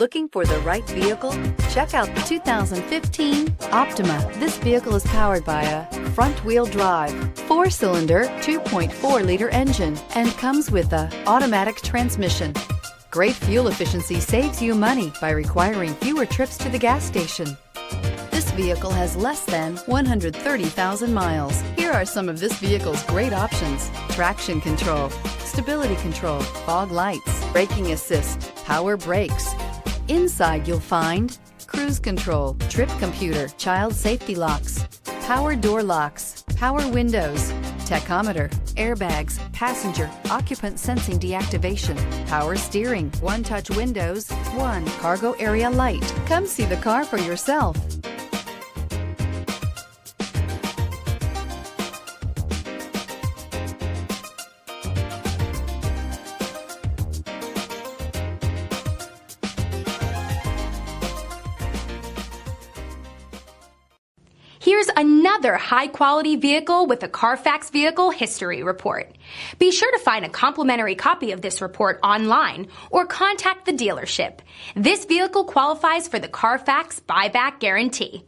Looking for the right vehicle? Check out the 2015 Optima. This vehicle is powered by a front-wheel drive, 4-cylinder, 2.4-liter engine, and comes with a automatic transmission. Great fuel efficiency saves you money by requiring fewer trips to the gas station. This vehicle has less than 130,000 miles. Here are some of this vehicle's great options: traction control, stability control, fog lights, braking assist, power brakes. Inside you'll find cruise control, trip computer, child safety locks, power door locks, power windows, tachometer, airbags, passenger, occupant sensing deactivation, power steering, one-touch windows, one cargo area light. Come see the car for yourself. Here's another high-quality vehicle with a Carfax Vehicle History Report. Be sure to find a complimentary copy of this report online or contact the dealership. This vehicle qualifies for the Carfax Buyback Guarantee.